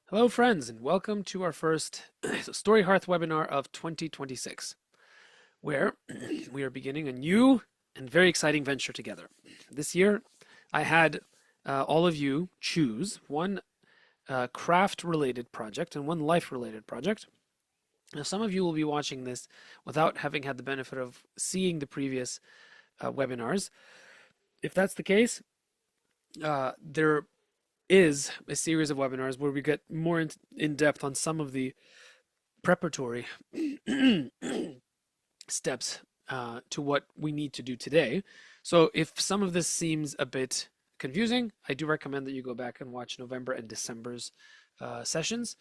Hello, friends, and welcome to our first Story Hearth webinar of 2026, where we are beginning a new and very exciting venture together. This year, I had all of you choose one craft-related project and one life-related project. Now, some of you will be watching this without having had the benefit of seeing the previous webinars. If that's the case, there is a series of webinars where we get more in depth on some of the preparatory steps to what we need to do today. So if some of this seems a bit confusing, I do recommend that you go back and watch November and December's sessions.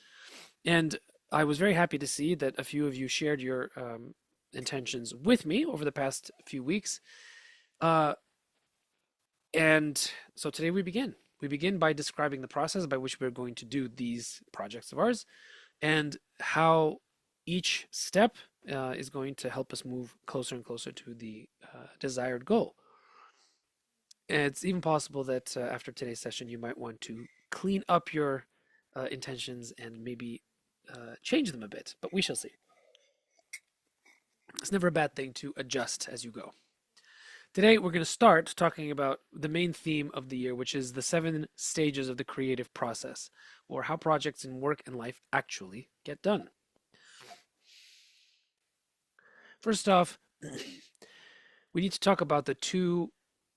And I was very happy to see that a few of you shared your intentions with me over the past few weeks. Uh, and so today we begin. We begin by describing the process by which we're going to do these projects of ours and how each step is going to help us move closer and closer to the desired goal. And it's even possible that after today's session, you might want to clean up your intentions and maybe change them a bit, but we shall see. It's never a bad thing to adjust as you go. Today, we're going to start talking about the main theme of the year, which is the 7 stages of the creative process, or how projects in work and life actually get done. First off, we need to talk about the two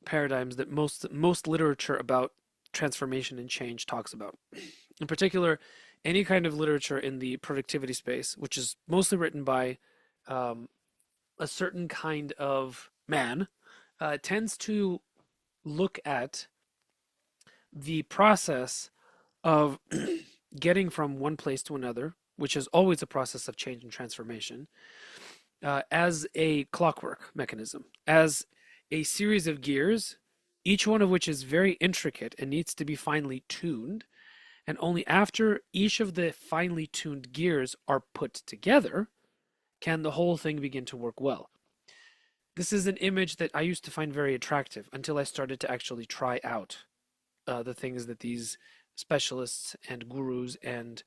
paradigms that most literature about transformation and change talks about. In particular, any kind of literature in the productivity space, which is mostly written by a certain kind of man, tends to look at the process of getting from one place to another, which is always a process of change and transformation, as a clockwork mechanism, as a series of gears, each one of which is very intricate and needs to be finely tuned. And only after each of the finely tuned gears are put together can the whole thing begin to work well. This is an image that I used to find very attractive until I started to actually try out the things that these specialists and gurus and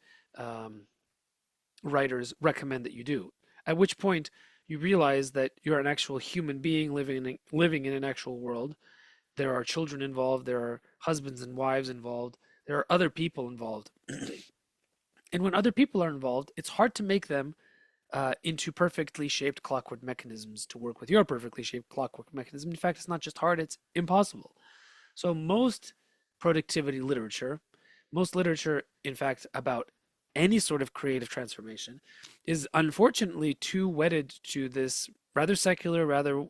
writers recommend that you do. At which point you realize that you're an actual human being living in an actual world. There are children involved, there are husbands and wives involved, there are other people involved. And when other people are involved, it's hard to make them into perfectly shaped clockwork mechanisms to work with your perfectly shaped clockwork mechanism. In fact, it's not just hard, it's impossible. So most productivity literature, most literature, in fact, about any sort of creative transformation is unfortunately too wedded to this rather secular, rather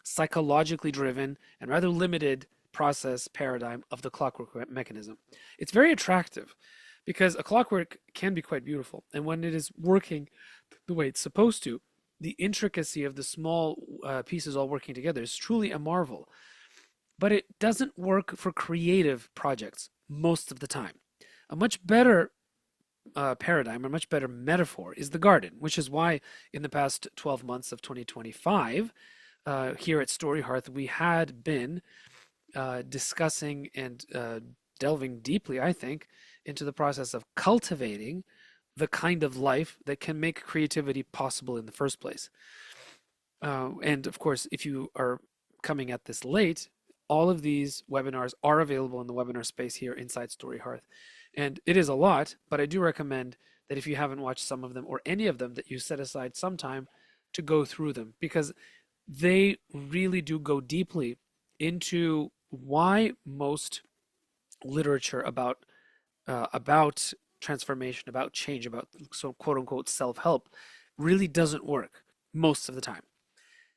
psychologically driven, and rather limited process paradigm of the clockwork mechanism. It's very attractive because a clockwork can be quite beautiful. And when it is working the way it's supposed to, the intricacy of the small pieces all working together is truly a marvel. But it doesn't work for creative projects most of the time. A much better paradigm, a much better metaphor is the garden, which is why in the past 12 months of 2025, here at Story Hearth, we had been discussing and delving deeply, I think, into the process of cultivating the kind of life that can make creativity possible in the first place. And of course, if you are coming at this late, all of these webinars are available in the webinar space here inside Story Hearth. And it is a lot, but I do recommend that if you haven't watched some of them or any of them, that you set aside some time to go through them because they really do go deeply into why most literature about transformation, about change, about so quote unquote self-help really doesn't work most of the time.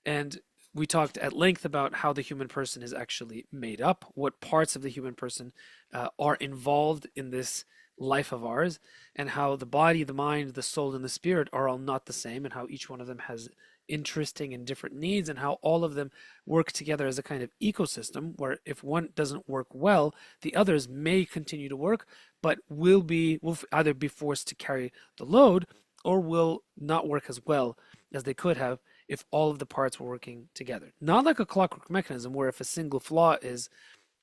And we talked at length about how the human person is actually made up, what parts of the human person are involved in this life of ours, and how the body, the mind, the soul, and the spirit are all not the same, and how each one of them has interesting and different needs, and how all of them work together as a kind of ecosystem where if one doesn't work well, the others may continue to work, but will either be forced to carry the load or will not work as well as they could have if all of the parts were working together. Not like a clockwork mechanism where if a single flaw is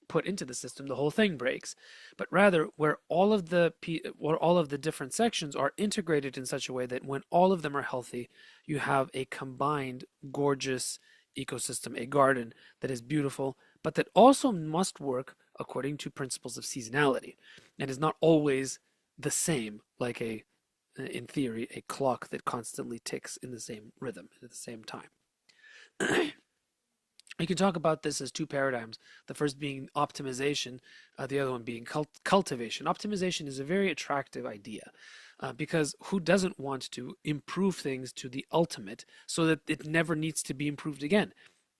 put into the system, the whole thing breaks, but rather where all of the different sections are integrated in such a way that when all of them are healthy, you have a combined gorgeous ecosystem, a garden that is beautiful, but that also must work according to principles of seasonality and is not always the same, like in theory, a clock that constantly ticks in the same rhythm at the same time. You can talk about this as two paradigms. The first being optimization, the other one being cultivation. Optimization is a very attractive idea because who doesn't want to improve things to the ultimate so that it never needs to be improved again?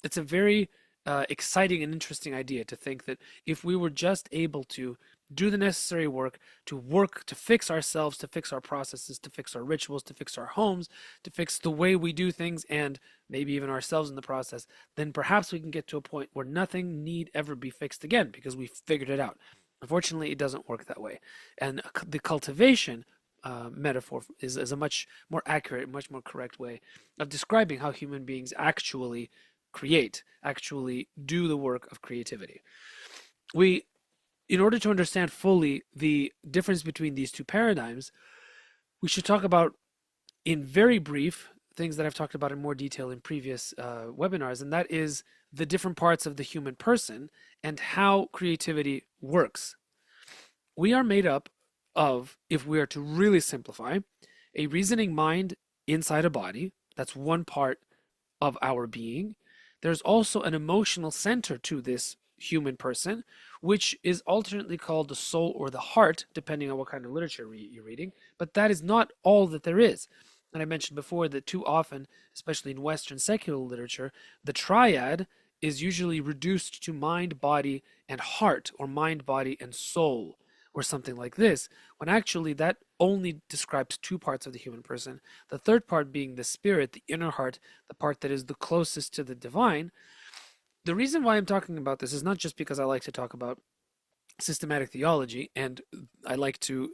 It's a very exciting and interesting idea to think that if we were just able to do the necessary work to fix ourselves, to fix our processes, to fix our rituals, to fix our homes, to fix the way we do things, and maybe even ourselves in the process, then perhaps we can get to a point where nothing need ever be fixed again because we figured it out. Unfortunately, it doesn't work that way. And the cultivation metaphor is a much more accurate, much more correct way of describing how human beings actually create, actually do the work of creativity. We, in order to understand fully the difference between these two paradigms, we should talk about, in very brief, things that I've talked about in more detail in previous webinars, and that is the different parts of the human person and how creativity works. We are made up of, if we are to really simplify, a reasoning mind inside a body. That's one part of our being. There's also an emotional center to this human person, which is alternately called the soul or the heart, depending on what kind of literature you're reading. But that is not all that there is. And I mentioned before that too often, especially in Western secular literature, the triad is usually reduced to mind, body, and heart, or mind, body, and soul, or something like this, when actually that only describes two parts of the human person. The third part being the spirit, the inner heart, the part that is the closest to the divine. The reason why I'm talking about this is not just because I like to talk about systematic theology and I like to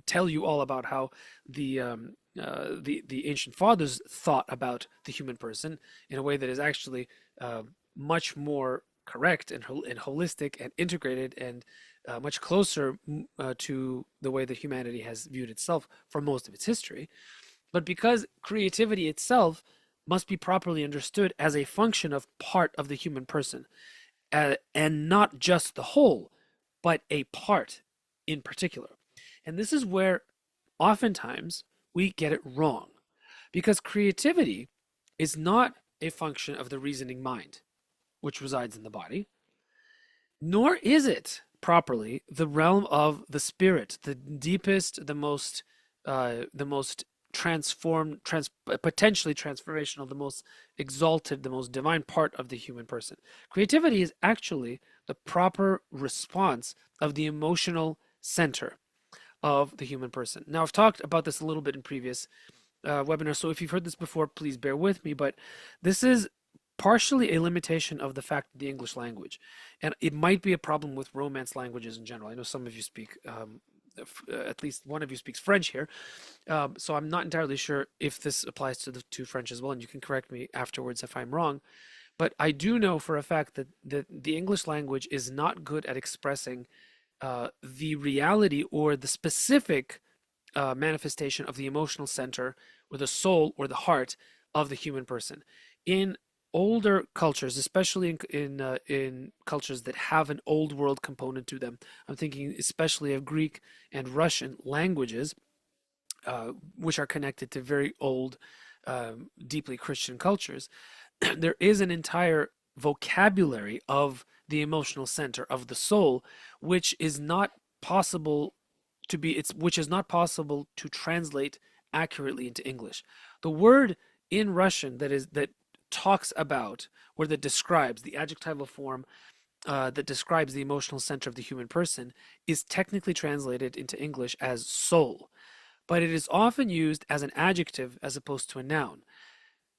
tell you all about how the ancient fathers thought about the human person in a way that is actually much more correct and holistic and integrated and much closer to the way that humanity has viewed itself for most of its history. But because creativity itself must be properly understood as a function of part of the human person, and not just the whole, but a part in particular. And this is where oftentimes we get it wrong, because creativity is not a function of the reasoning mind, which resides in the body, nor is it properly the realm of the spirit, the deepest, the most transformed, potentially transformational, the most exalted, the most divine part of the human person. Creativity is actually the proper response of the emotional center of the human person. Now, I've talked about this a little bit in previous webinars, so if you've heard this before, please bear with me, but this is partially a limitation of the fact of the English language. And it might be a problem with Romance languages in general. I know some of you speak, at least one of you speaks French here. So I'm not entirely sure if this applies to French as well, and you can correct me afterwards if I'm wrong. But I do know for a fact that the English language is not good at expressing the reality or the specific manifestation of the emotional center or the soul or the heart of the human person. In older cultures, especially in cultures that have an old world component to them, I'm thinking especially of Greek and Russian languages, which are connected to very old, deeply Christian cultures. There is an entire vocabulary of the emotional center of the soul, which is not possible which is not possible to translate accurately into English. The word in Russian that talks about or that describes the adjectival form that describes the emotional center of the human person is technically translated into English as soul, but it is often used as an adjective as opposed to a noun.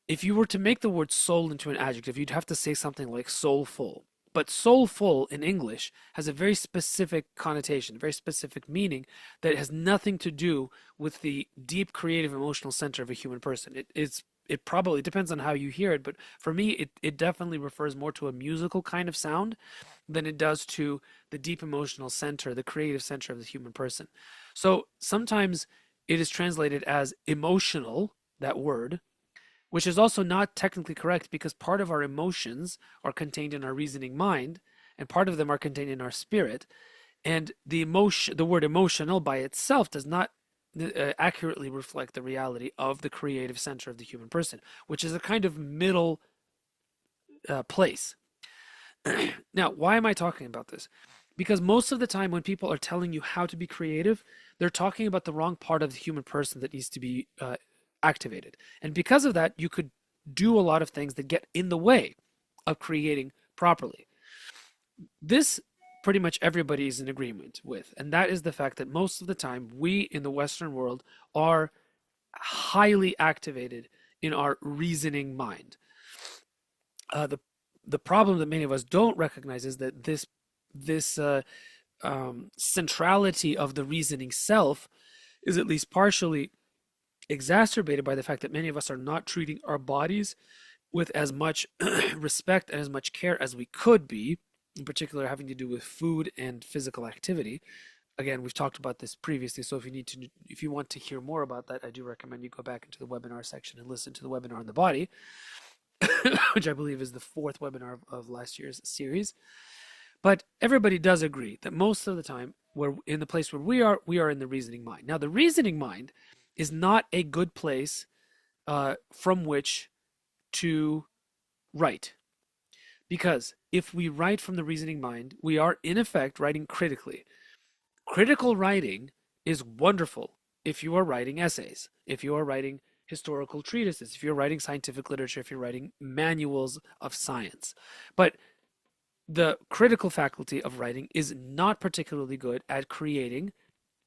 If you were to make the word soul into an adjective, you'd have to say something like soulful. But soulful in English has a very specific connotation, a very specific meaning that has nothing to do with the deep creative emotional center of a human person. it probably depends on how you hear it, but for me, it definitely refers more to a musical kind of sound than it does to the deep emotional center, the creative center of the human person. So sometimes it is translated as emotional, that word, which is also not technically correct because part of our emotions are contained in our reasoning mind, and part of them are contained in our spirit. And the word emotional by itself does not accurately reflect the reality of the creative center of the human person, which is a kind of middle place. Now, why am I talking about this? Because most of the time, when people are telling you how to be creative, they're talking about the wrong part of the human person that needs to be activated. And because of that, you could do a lot of things that get in the way of creating properly. This pretty much everybody is in agreement with, and that is the fact that most of the time we in the Western world are highly activated in our reasoning mind. The problem that many of us don't recognize is that this centrality of the reasoning self is at least partially exacerbated by the fact that many of us are not treating our bodies with as much respect and as much care as we could be, in particular having to do with food and physical activity. Again, we've talked about this previously, so if you want to hear more about that, I do recommend you go back into the webinar section and listen to the webinar on the body, which I believe is the fourth webinar of last year's series. But everybody does agree that most of the time, we're in the place where we are in the reasoning mind. Now, the reasoning mind is not a good place from which to write. Because if we write from the reasoning mind, we are in effect writing critically. Critical writing is wonderful if you are writing essays, if you are writing historical treatises, if you're writing scientific literature, if you're writing manuals of science. But the critical faculty of writing is not particularly good at creating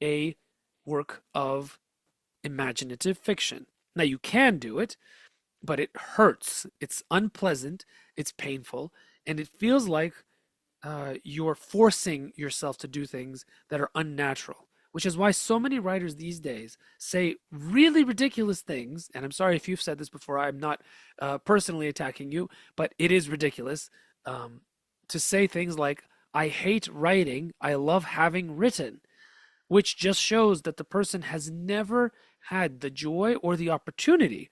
a work of imaginative fiction. Now, you can do it, but it hurts. It's unpleasant, it's painful, and it feels like you're forcing yourself to do things that are unnatural, which is why so many writers these days say really ridiculous things. And I'm sorry if you've said this before, I'm not personally attacking you, but it is ridiculous to say things like, I hate writing, I love having written, which just shows that the person has never had the joy or the opportunity.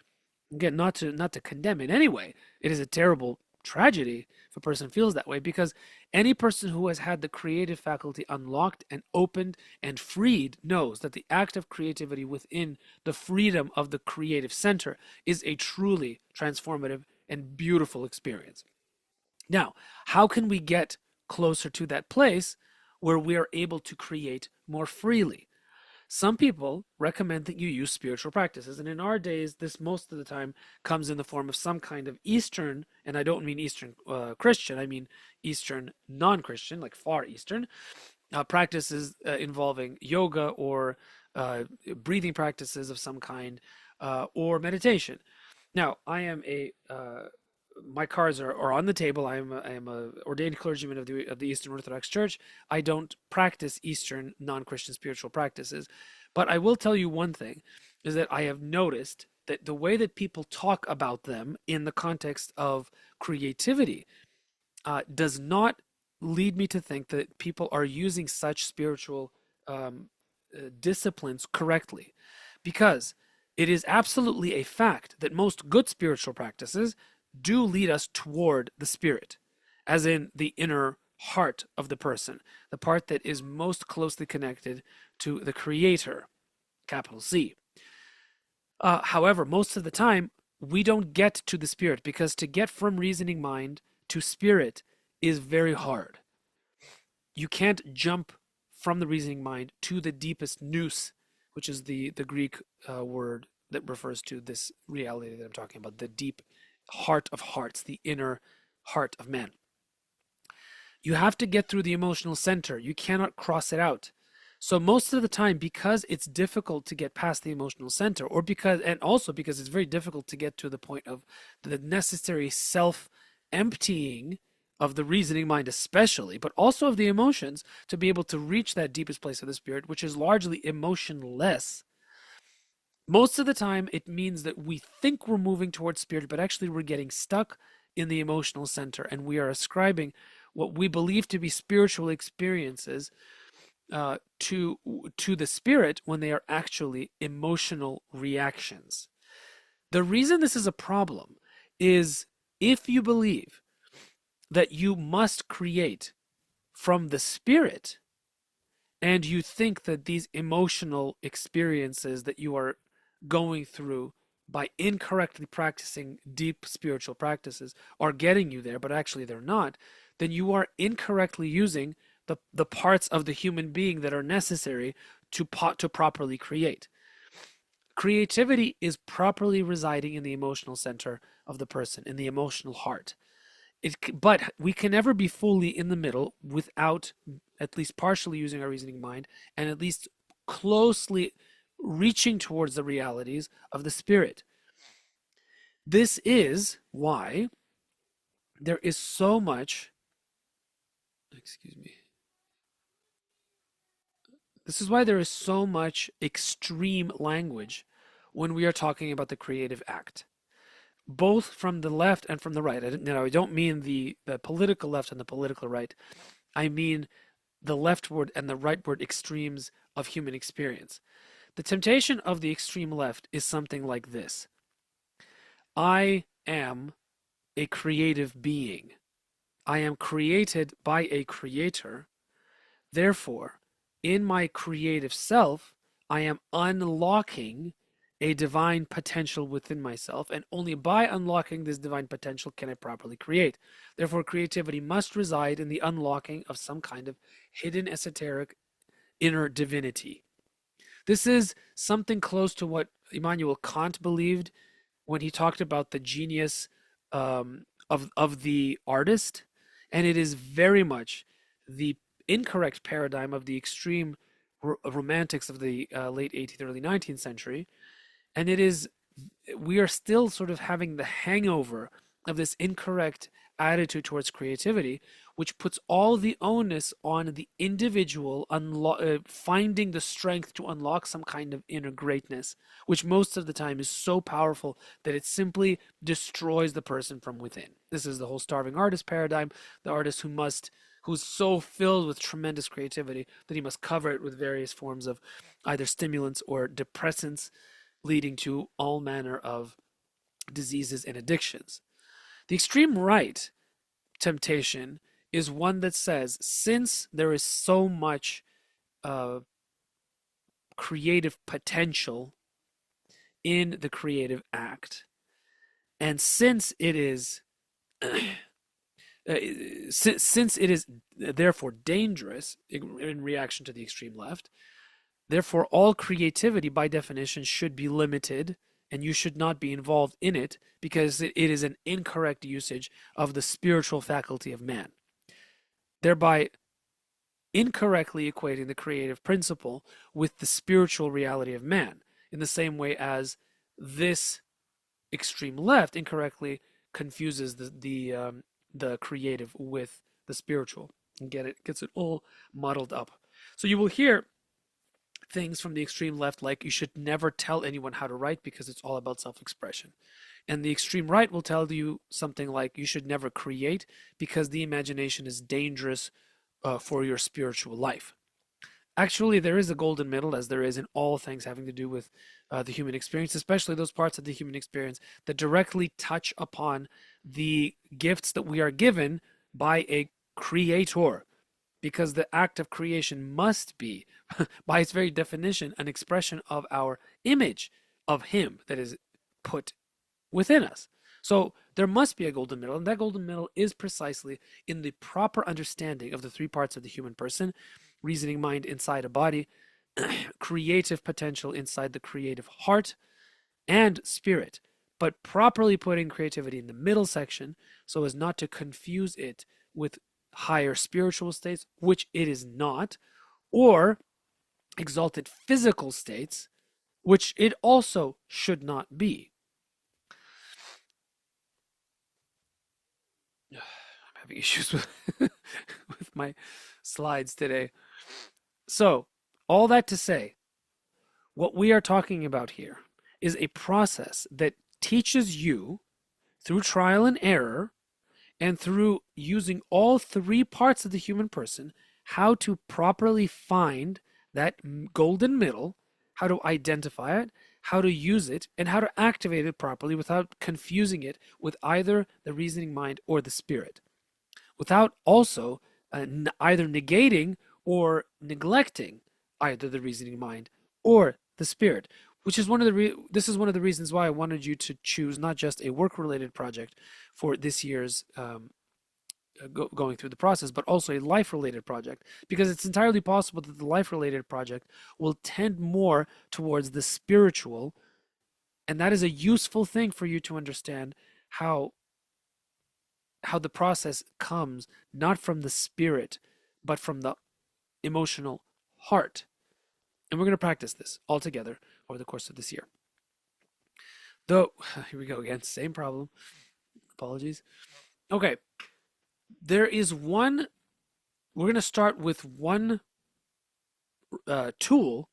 Again, not to condemn in any way. It is a terrible tragedy if a person feels that way, because any person who has had the creative faculty unlocked and opened and freed knows that the act of creativity within the freedom of the creative center is a truly transformative and beautiful experience. Now, how can we get closer to that place where we are able to create more freely? Some people recommend that you use spiritual practices, and in our days, this most of the time comes in the form of some kind of Eastern, and I don't mean Eastern Christian, I mean Eastern non-Christian, like Far Eastern, practices involving yoga or breathing practices of some kind, or meditation. Now, my cards are on the table. I am a ordained clergyman of the Eastern Orthodox Church. I don't practice Eastern non-Christian spiritual practices, but I will tell you one thing, is that I have noticed that the way that people talk about them in the context of creativity does not lead me to think that people are using such spiritual disciplines correctly, because it is absolutely a fact that most good spiritual practices do lead us toward the spirit, as in the inner heart of the person, the part that is most closely connected to the creator, capital C. However, most of the time, we don't get to the spirit, because to get from reasoning mind to spirit is very hard. You can't jump from the reasoning mind to the deepest nous, which is the Greek word that refers to this reality that I'm talking about, the deep heart of hearts, the inner heart of man. You have to get through the emotional center. You cannot cross it out. So most of the time, because it's difficult to get past the emotional center, and also because it's very difficult to get to the point of the necessary self-emptying of the reasoning mind especially, but also of the emotions, to be able to reach that deepest place of the spirit, which is largely emotionless, Most of the time, it means that we think we're moving towards spirit, but actually we're getting stuck in the emotional center and we are ascribing what we believe to be spiritual experiences to the spirit when they are actually emotional reactions. The reason this is a problem is if you believe that you must create from the spirit and you think that these emotional experiences that you are going through by incorrectly practicing deep spiritual practices are getting you there, but actually they're not, then you are incorrectly using the parts of the human being that are necessary to properly create. Creativity is properly residing in the emotional center of the person, in the emotional heart. But we can never be fully in the middle without at least partially using our reasoning mind and at least closely reaching towards the realities of the spirit. This is why there is so much, excuse me, this is why there is so much extreme language when we are talking about the creative act, both from the left and from the right. I don't mean the political left and the political right. I mean the leftward and the rightward extremes of human experience. The temptation of the extreme left is something like this: I am a creative being. I am created by a creator. Therefore, in my creative self, I am unlocking a divine potential within myself, and only by unlocking this divine potential can I properly create. Therefore, creativity must reside in the unlocking of some kind of hidden esoteric inner divinity. This is something close to what Immanuel Kant believed when he talked about the genius of the artist, and it is very much the incorrect paradigm of the extreme romantics of the late 18th, early 19th century, and it is we are still sort of having the hangover of this incorrect attitude towards creativity, which puts all the onus on the individual finding the strength to unlock some kind of inner greatness, which most of the time is so powerful that it simply destroys the person from within. This is the whole starving artist paradigm, the artist who's so filled with tremendous creativity that he must cover it with various forms of either stimulants or depressants, leading to all manner of diseases and addictions. The extreme right temptation is one that says, since there is so much uh, creative potential in the creative act, and since it is since it is therefore dangerous in reaction to the extreme left, therefore all creativity by definition should be limited and you should not be involved in it because it is an incorrect usage of the spiritual faculty of man, thereby incorrectly equating the creative principle with the spiritual reality of man, in the same way as this extreme left incorrectly confuses the creative with the spiritual and gets it all muddled up. So you will hear things from the extreme left like you should never tell anyone how to write because it's all about self-expression. And the extreme right will tell you something like you should never create because the imagination is dangerous for your spiritual life. Actually, there is a golden middle, as there is in all things having to do with the human experience, especially those parts of the human experience that directly touch upon the gifts that we are given by a creator. Because the act of creation must be, by its very definition, an expression of our image of Him that is put within us. So there must be a golden middle, and that golden middle is precisely in the proper understanding of the three parts of the human person: reasoning mind inside a body, creative potential inside the creative heart, and spirit. But properly putting creativity in the middle section so as not to confuse it with higher spiritual states, which it is not, or exalted physical states, which it also should not be. I'm having issues with with my slides today. So, all that to say, what we are talking about here is a process that teaches you through trial and error and through using all three parts of the human person how to properly find that golden middle, how to identify it, how to use it, and how to activate it properly without confusing it with either the reasoning mind or the spirit, without also either negating or neglecting either the reasoning mind or the spirit. Which is this is one of the reasons why I wanted you to choose not just a work-related project for this year's going through the process, but also a life-related project, because it's entirely possible that the life-related project will tend more towards the spiritual, and that is a useful thing for you to understand how the process comes not from the spirit, but from the emotional heart. And we're going to practice this all together over the course of this year. Though, here we go again, same problem. Apologies. Okay, there is one, we're going to start with one tool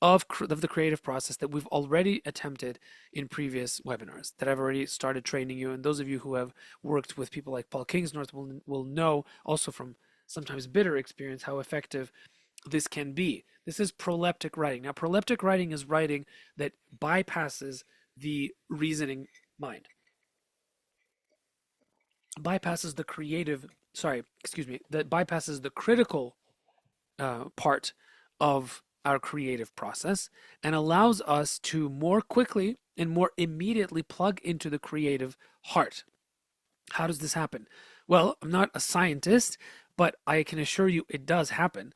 of the creative process that we've already attempted in previous webinars that I've already started training you. And those of you who have worked with people like Paul Kingsnorth will know also from sometimes bitter experience how effective this can be. This is proleptic writing. Now, proleptic writing is writing that bypasses the reasoning mind, bypasses the creative, sorry, excuse me, that bypasses the critical part of our creative process and allows us to more quickly and more immediately plug into the creative heart. How does this happen? Well, I'm not a scientist, but I can assure you it does happen.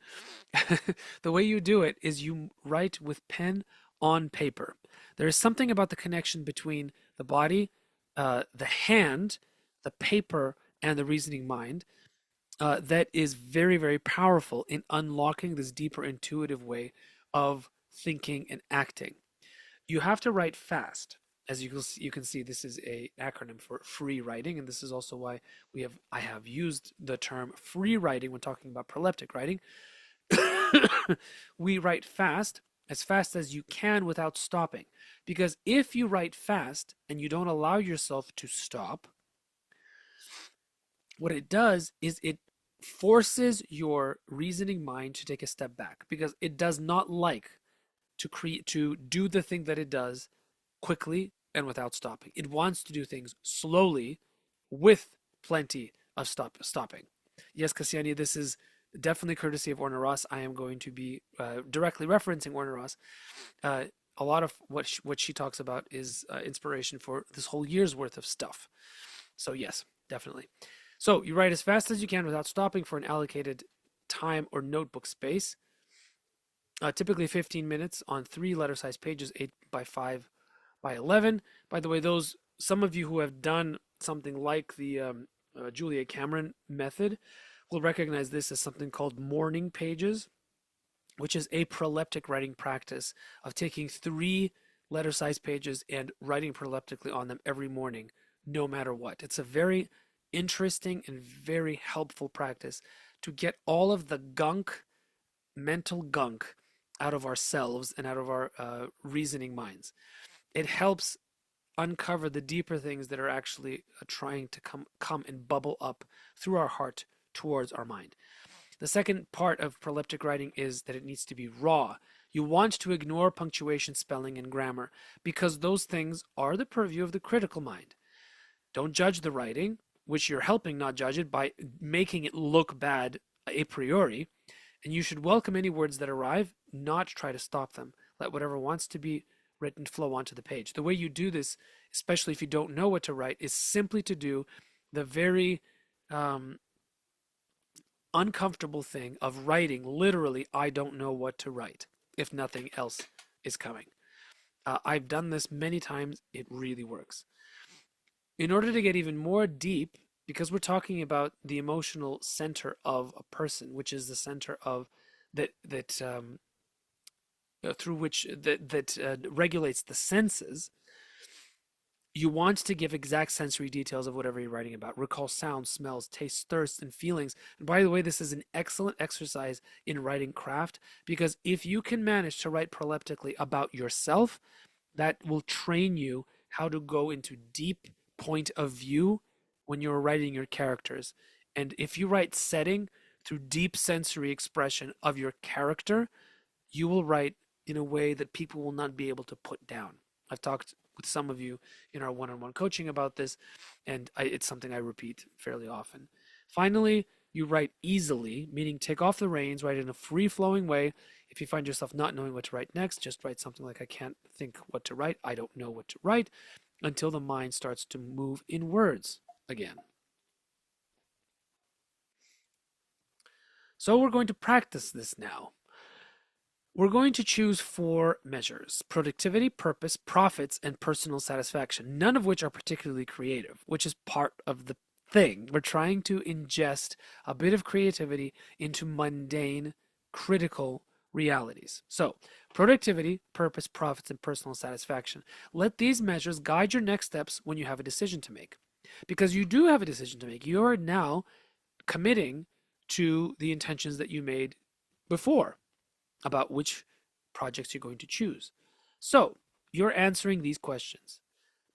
The way you do it is you write with pen on paper. There is something about the connection between the body, the hand, the paper, and the reasoning mind that is very, very powerful in unlocking this deeper intuitive way of thinking and acting. You have to write fast. As you can see, this is a acronym for free writing, and this is also why I have used the term free writing when talking about proleptic writing. We write fast as you can without stopping. Because if you write fast and you don't allow yourself to stop, what it does is it forces your reasoning mind to take a step back, because it does not like to do the thing that it does quickly and without stopping. It wants to do things slowly with plenty of stopping. Yes, Kassiani, this is definitely courtesy of Orna Ross. I am going to be directly referencing Orna Ross. A lot of what she talks about is inspiration for this whole year's worth of stuff. So yes, definitely. So you write as fast as you can without stopping for an allocated time or notebook space. Typically 15 minutes on 3 letter-sized pages, 8 by 5 by 11. By the way, some of you who have done something like the Julia Cameron method will recognize this as something called morning pages, which is a proleptic writing practice of taking 3 letter-sized pages and writing proleptically on them every morning, no matter what. It's a very interesting and very helpful practice to get all of the mental gunk, out of ourselves and out of our reasoning minds. It helps uncover the deeper things that are actually trying to come and bubble up through our heart towards our mind. The second part of proleptic writing is that it needs to be raw. You want to ignore punctuation, spelling, and grammar, because those things are the purview of the critical mind. Don't judge the writing, which you're helping not judge it by making it look bad a priori. And you should welcome any words that arrive, not try to stop them. Let whatever wants to be written flow onto the page. The way you do this, especially if you don't know what to write, is simply to do the very uncomfortable thing of writing literally, I don't know what to write, if nothing else is coming. I've done this many times. It really works. In order to get even more deep, because we're talking about the emotional center of a person, which is the center of through which regulates the senses, you want to give exact sensory details of whatever you're writing about. Recall sounds, smells, tastes, thirsts, and feelings. And by the way, this is an excellent exercise in writing craft, because if you can manage to write proleptically about yourself, that will train you how to go into deep point of view when you're writing your characters. And if you write setting through deep sensory expression of your character, you will write in a way that people will not be able to put down. I've talked with some of you in our one-on-one coaching about this, and it's something I repeat fairly often. Finally, you write easily, meaning take off the reins, write in a free-flowing way. If you find yourself not knowing what to write next, just write something like, I can't think what to write, I don't know what to write, until the mind starts to move in words again. So we're going to practice this now. We're going to choose 4 measures: productivity, purpose, profits, and personal satisfaction, none of which are particularly creative, which is part of the thing. We're trying to ingest a bit of creativity into mundane, critical realities. So, productivity, purpose, profits, and personal satisfaction. Let these measures guide your next steps when you have a decision to make. Because you do have a decision to make. You are now committing to the intentions that you made before about which projects you're going to choose. So you're answering these questions.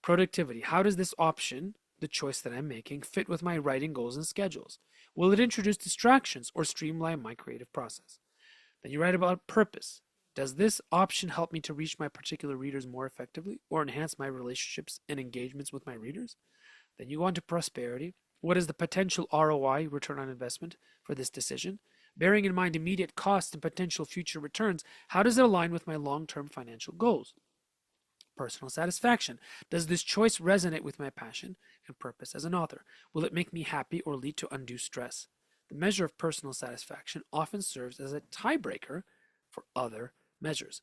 Productivity. How does this option, the choice that I'm making, fit with my writing goals and schedules? Will it introduce distractions or streamline my creative process? Then you write about purpose. Does this option help me to reach my particular readers more effectively or enhance my relationships and engagements with my readers? Then you go on to prosperity. What is the potential ROI, return on investment, for this decision? Bearing in mind immediate costs and potential future returns, how does it align with my long-term financial goals? Personal satisfaction. Does this choice resonate with my passion and purpose as an author? Will it make me happy or lead to undue stress? The measure of personal satisfaction often serves as a tiebreaker for other measures.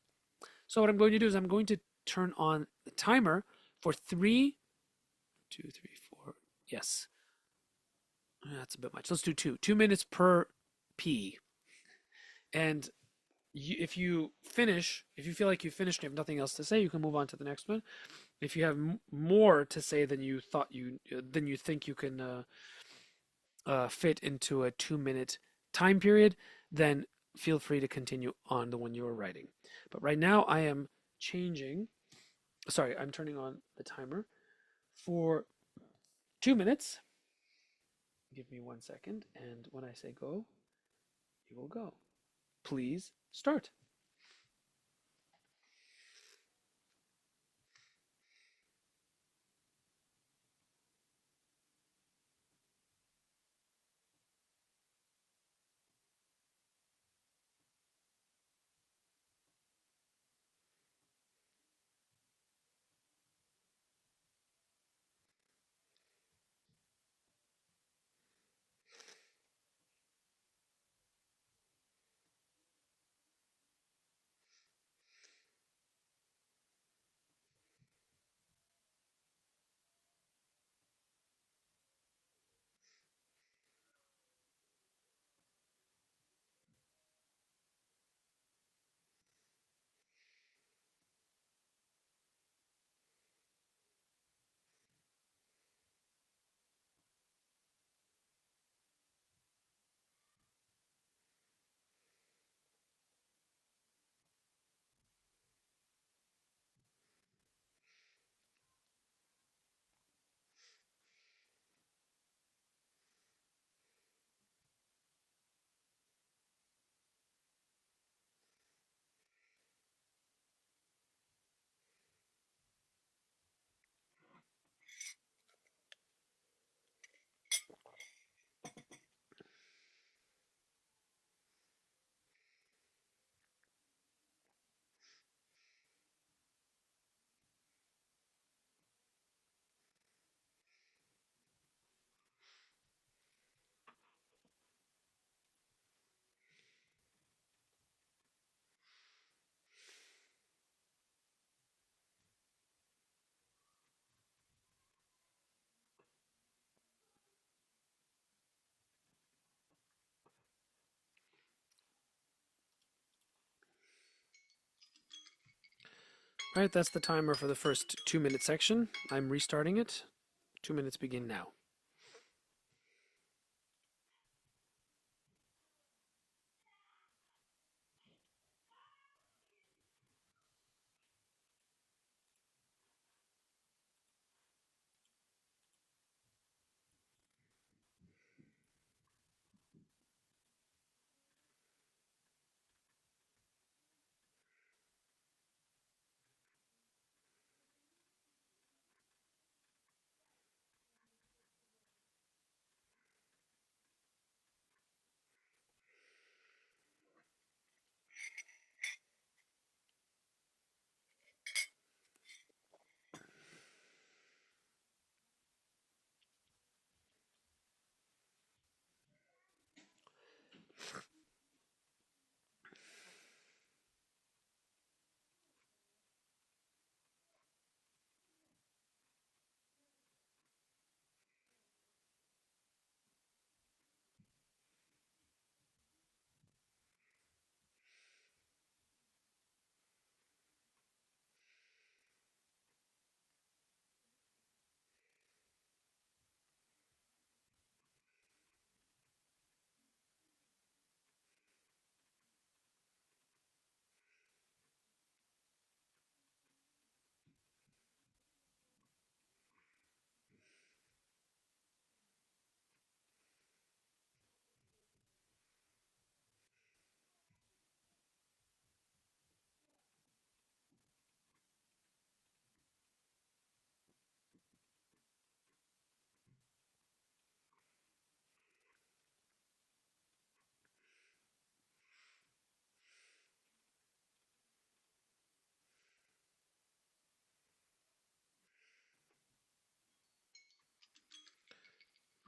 So what I'm going to do is I'm going to turn on the timer for 3, 2, 3, 4. Yes, that's a bit much. Let's do 2. 2 minutes per P. And if you finish, if you feel like you finished and you have nothing else to say, you can move on to the next one. If you have more to say than you thought than you think you can fit into a 2 minute time period, then feel free to continue on the one you were writing. But right now, I am changing. Sorry, I'm turning on the timer for 2 minutes. Give me 1 second, and when I say go, you will go. Please start. All right, that's the timer for the first 2 minute section. I'm restarting it. 2 minutes begin now.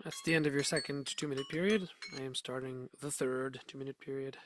That's the end of your second 2 minute period. I am starting the third 2 minute period.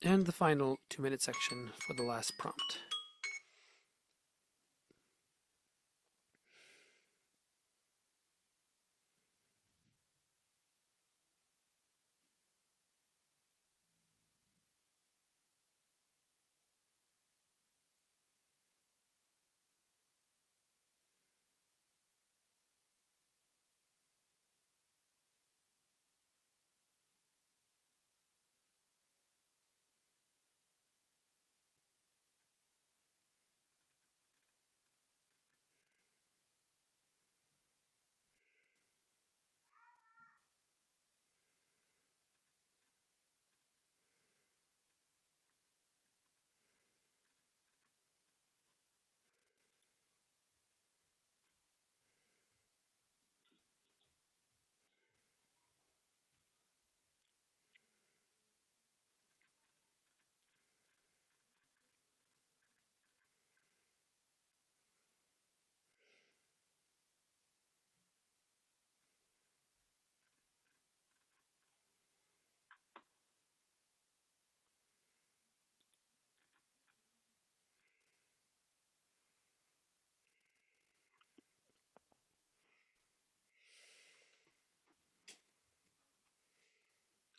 And the final 2 minute section for the last prompt.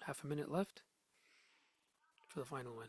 Half a minute left for the final one.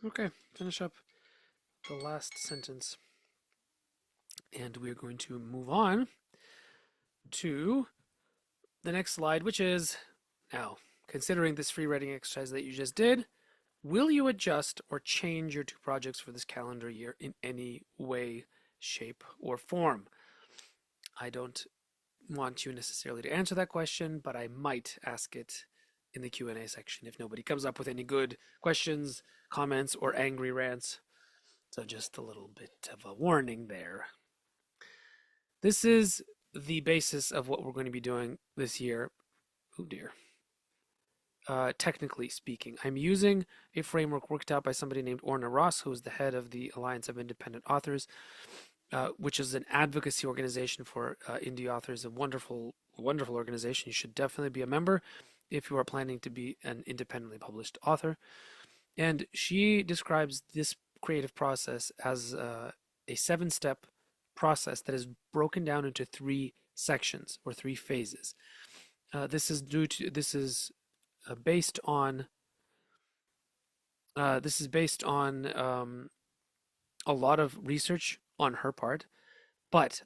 Okay, finish up the last sentence. And we're going to move on to the next slide, which is now, considering this free writing exercise that you just did, will you adjust or change your two projects for this calendar year in any way, shape, or form? I don't want you necessarily to answer that question, but I might ask it in the Q&A section if nobody comes up with any good questions, comments, or angry rants. So just a little bit of a warning there. This is the basis of what we're going to be doing this year. Oh dear. technically speaking. I'm using a framework worked out by somebody named Orna Ross, who is the head of the Alliance of Independent Authors, which is an advocacy organization for indie authors. A wonderful, wonderful organization. You should definitely be a member if you are planning to be an independently published author. And she describes this creative process as a 7-step process that is broken down into 3 sections or 3 phases. This is based on a lot of research on her part, but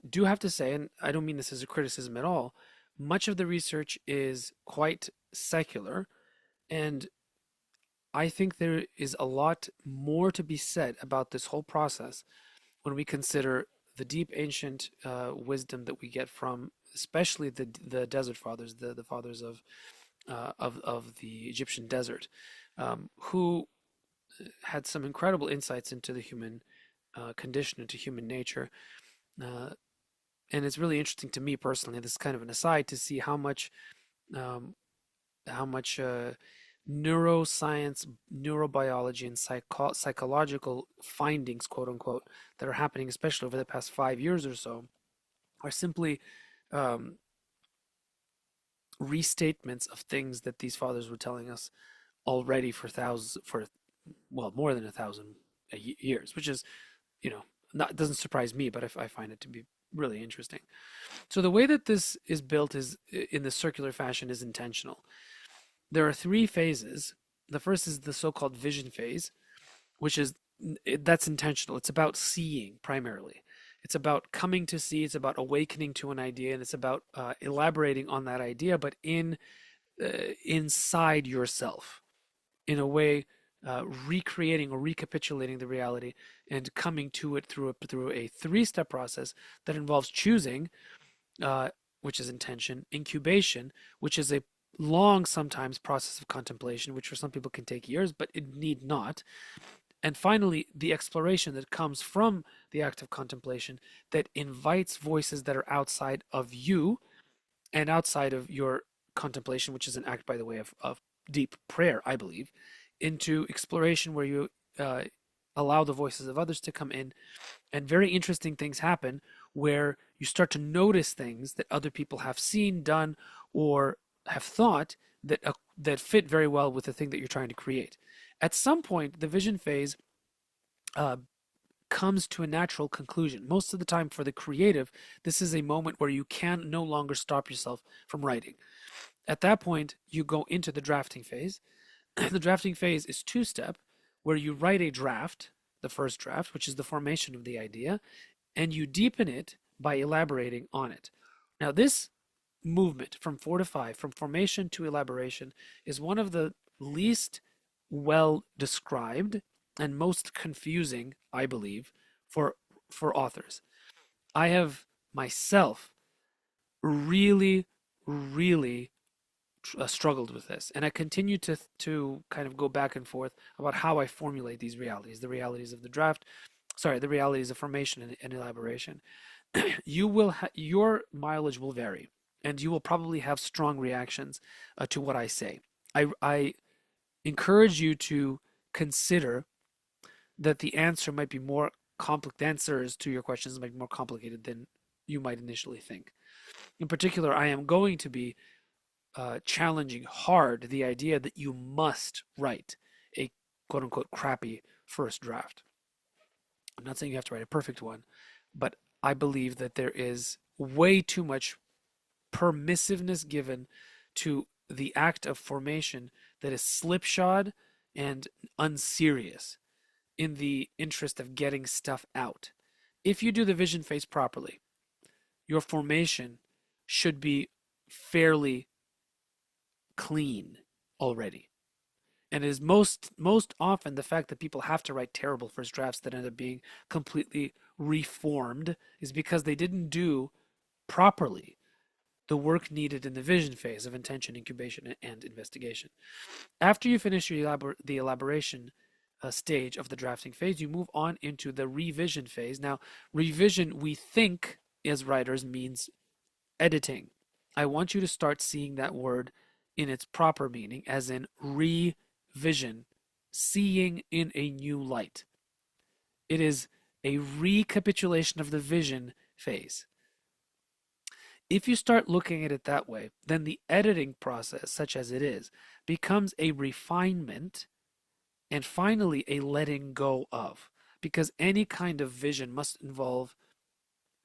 do have to say, and I don't mean this as a criticism at all, much of the research is quite secular, and I think there is a lot more to be said about this whole process when we consider the deep ancient wisdom that we get from, especially the desert fathers, the fathers of the Egyptian desert, who had some incredible insights into the human condition, into human nature. Uh, and it's really interesting to me personally. This is kind of an aside to see um, how much neuroscience, neurobiology, and psychological findings, quote unquote, that are happening, especially over the past 5 years or so, are simply um, restatements of things that these fathers were telling us already for thousands, for well, more than 1,000 years, which is, not doesn't surprise me, but I find it to be really interesting. So the way that this is built is in the circular fashion is intentional. There are 3 phases. The first is the so-called vision phase, which is that's intentional. It's about seeing primarily. It's about coming to see. It's about awakening to an idea, and it's about elaborating on that idea, but inside yourself, in a way, recreating or recapitulating the reality and coming to it through a 3-step process that involves choosing, which is intention, incubation, which is a long sometimes process of contemplation, which for some people can take years, but it need not. And finally, the exploration that comes from the act of contemplation that invites voices that are outside of you and outside of your contemplation, which is an act, by the way, of deep prayer, I believe, into exploration where you uh, allow the voices of others to come in. And very interesting things happen where you start to notice things that other people have seen, done, or have thought that fit very well with the thing that you're trying to create. At some point, the vision phase uh, comes to a natural conclusion. Most of the time, for the creative, this is a moment where you can no longer stop yourself from writing. At that point, you go into the drafting phase. The drafting phase is 2-step, where you write a draft, the first draft, which is the formation of the idea, and you deepen it by elaborating on it. Now, this movement from 4 to 5, from formation to elaboration, is one of the least well described and most confusing, I believe, for authors. I have myself really, really struggled with this, and I continue to kind of go back and forth about how I formulate these realities, the realities of the draft, sorry, the realities of formation and elaboration. Your mileage will vary, and you will probably have strong reactions to what I say. I encourage you to consider that the answer might be more complicated. Answers to your questions might be more complicated than you might initially think. In particular, I am going to be challenging hard the idea that you must write a quote unquote crappy first draft. I'm not saying you have to write a perfect one, but I believe that there is way too much permissiveness given to the act of formation that is slipshod and unserious in the interest of getting stuff out. If you do the vision phase properly, your formation should be fairly clean already. And it is most often the fact that people have to write terrible first drafts that end up being completely reformed is because they didn't do properly the work needed in the vision phase of intention, incubation, and investigation. After you finish the elaboration stage of the drafting phase, you move on into the revision phase. Now, revision, we think as writers, means editing. I want you to start seeing that word in its proper meaning, as in revision, seeing in a new light. It is a recapitulation of the vision phase. If you start looking at it that way, then the editing process, such as it is, becomes a refinement and finally a letting go of. Because any kind of vision must involve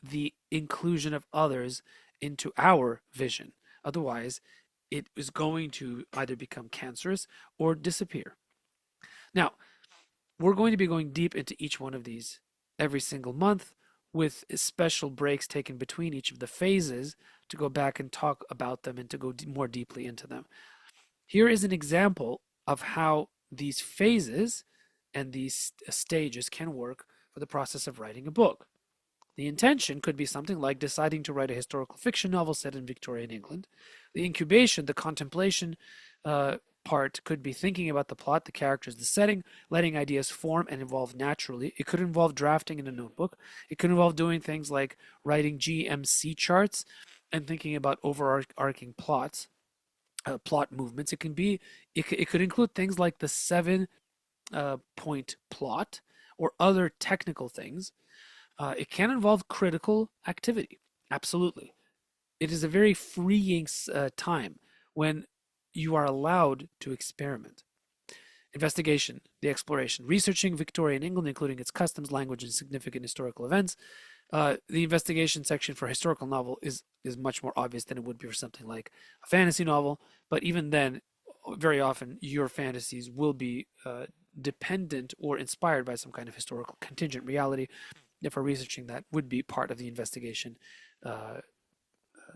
the inclusion of others into our vision. Otherwise, it is going to either become cancerous or disappear. Now, we're going to be going deep into each one of these every single month with special breaks taken between each of the phases to go back and talk about them and to go more deeply into them. Here is an example of how these phases and these stages can work for the process of writing a book. The intention could be something like deciding to write a historical fiction novel set in Victorian England. The incubation, the contemplation part could be thinking about the plot, the characters, the setting, letting ideas form and evolve naturally. It could involve drafting in a notebook. It could involve doing things like writing GMC charts and thinking about overarching plots, plot movements. It could include things like the 7 point plot or other technical things. It can involve critical activity. Absolutely. It is a very freeing time when you are allowed to experiment. Investigation, the exploration, researching Victorian England, including its customs, language, and significant historical events. The investigation section for a historical novel is much more obvious than it would be for something like a fantasy novel. But even then, very often your fantasies will be dependent or inspired by some kind of historical contingent reality. Therefore, researching that would be part of the investigation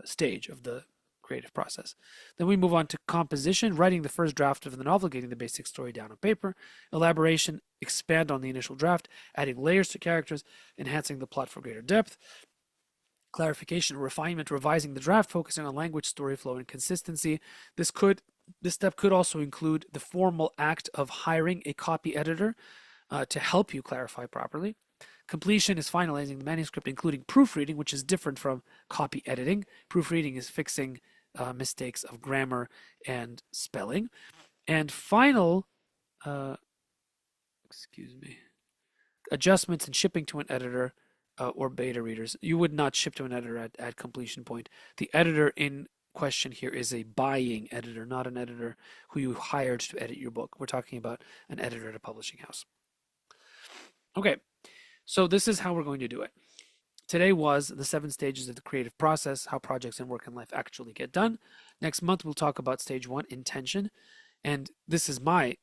stage of the creative process. Then we move on to composition, writing the first draft of the novel, getting the basic story down on paper. Elaboration, expand on the initial draft, adding layers to characters, enhancing the plot for greater depth. Clarification, refinement, revising the draft, focusing on language, story flow, and consistency. This step could also include the formal act of hiring a copy editor to help you clarify properly. Completion is finalizing the manuscript, including proofreading, which is different from copy editing. Proofreading is fixing mistakes of grammar and spelling. And final, adjustments and shipping to an editor or beta readers. You would not ship to an editor at completion point. The editor in question here is a buying editor, not an editor who you hired to edit your book. We're talking about an editor at a publishing house. Okay, so this is how we're going to do it. Today was the 7 stages of the creative process, how projects and work and life actually get done. Next month, we'll talk about stage 1, intention. And this is my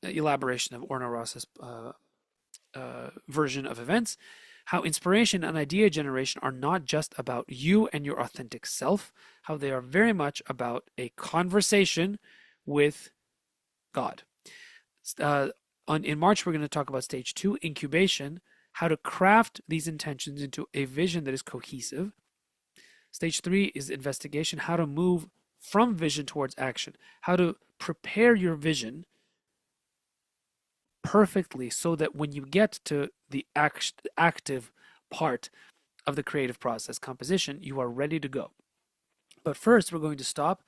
elaboration of Orna Ross's version of events. How inspiration and idea generation are not just about you and your authentic self, how they are very much about a conversation with God. In March, we're going to talk about stage 2, incubation, how to craft these intentions into a vision that is cohesive. Stage 3 is investigation, how to move from vision towards action, how to prepare your vision perfectly so that when you get to the active part of the creative process, composition, you are ready to go. But first, we're going to stop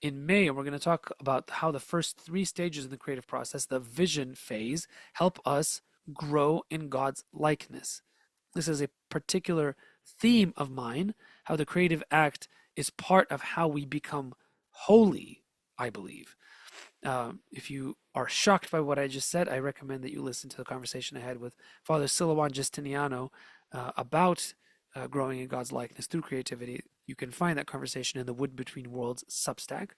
in May, and we're going to talk about how the first 3 stages of the creative process, the vision phase, help us grow in God's likeness. This is a particular theme of mine, how the creative act is part of how we become holy, I believe. If you are shocked by what I just said, I recommend that you listen to the conversation I had with Father Silouan Justiniano about growing in God's likeness through creativity. You can find that conversation in the Wood Between Worlds Substack.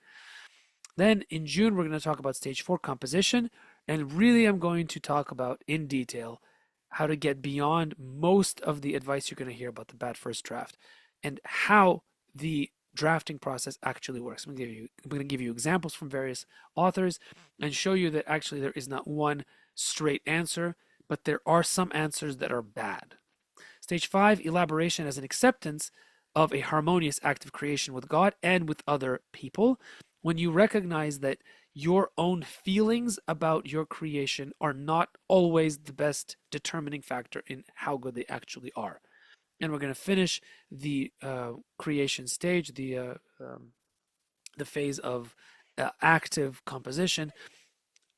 Then in June, we're going to talk about stage 4, composition. And really, I'm going to talk about in detail how to get beyond most of the advice you're going to hear about the bad first draft and how the drafting process actually works. I'm going to give you examples from various authors and show you that actually there is not one straight answer, but there are some answers that are bad. Stage 5, elaboration as an acceptance of a harmonious act of creation with God and with other people. When you recognize that your own feelings about your creation are not always the best determining factor in how good they actually are. And we're going to finish the creation stage, the the phase of active composition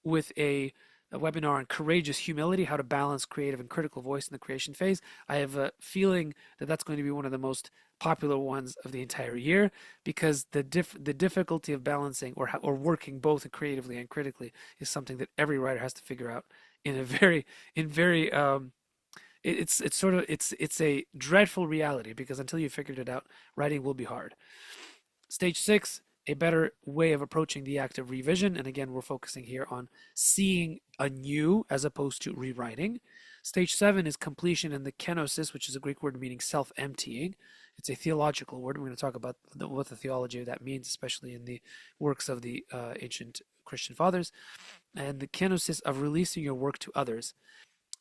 with a webinar on courageous humility, how to balance creative and critical voice in the creation phase. I have a feeling that that's going to be one of the most popular ones of the entire year because the difficulty of balancing or working both creatively and critically is something that every writer has to figure out in a very in very it's sort of it's a dreadful reality because until you figured it out, writing will be hard. Stage six, a better way of approaching the act of revision. And again, we're focusing here on seeing anew as opposed to rewriting. Stage seven is completion and the kenosis, which is a Greek word meaning self-emptying. It's a theological word. We're going to talk about what the theology of that means, especially in the works of the ancient Christian fathers. And the kenosis of releasing your work to others.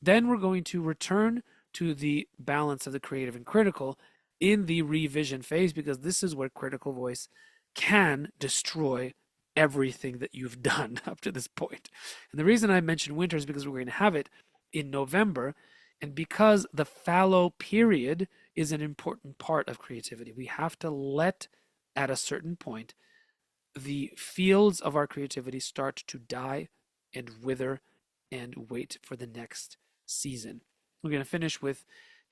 Then we're going to return to the balance of the creative and critical in the revision phase because this is where critical voice can destroy everything that you've done up to this point. And the reason I mentioned winter is because we're going to have it in November, and because the fallow period is an important part of creativity. We have to let, at a certain point, the fields of our creativity start to die and wither and wait for the next season. We're going to finish with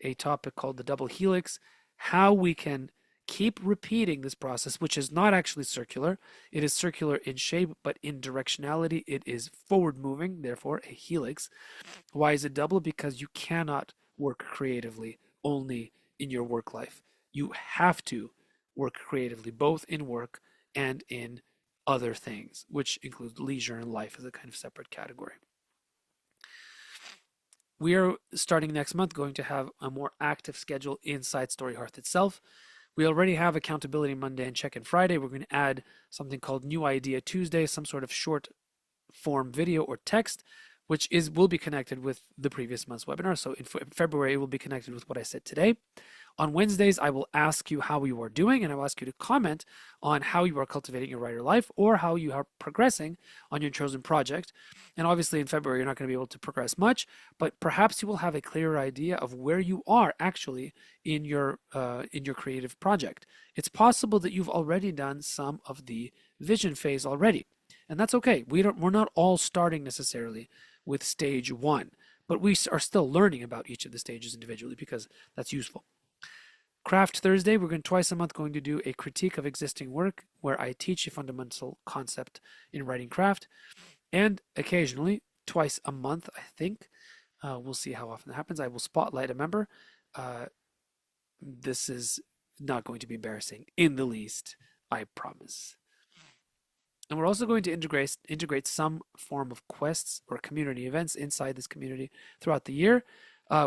a topic called the double helix, how we can keep repeating this process, which is not actually circular. It is circular in shape, but in directionality, it is forward moving, therefore a helix. Why is it double? Because you cannot work creatively only in your work life. You have to work creatively, both in work and in other things, which include leisure and life as a kind of separate category. We are starting next month going to have a more active schedule inside Storyhearth itself. We already have Accountability Monday and Check-in Friday. We're going to add something called New Idea Tuesday, some sort of short form video or text, which will be connected with the previous month's webinar. So in February, it will be connected with what I said today. On Wednesdays, I will ask you how you are doing, and I will ask you to comment on how you are cultivating your writer life or how you are progressing on your chosen project. And obviously in February, you're not going to be able to progress much, but perhaps you will have a clearer idea of where you are actually in your creative project. It's possible that you've already done some of the vision phase already, and that's okay. We're not all starting necessarily with stage one, but we are still learning about each of the stages individually because that's useful. Craft Thursday, we're going twice a month going to do a critique of existing work where I teach a fundamental concept in writing craft, and occasionally, twice a month, I think, we'll see how often that happens, I will spotlight a member. This is not going to be embarrassing in the least, I promise. And we're also going to integrate some form of quests or community events inside this community throughout the year.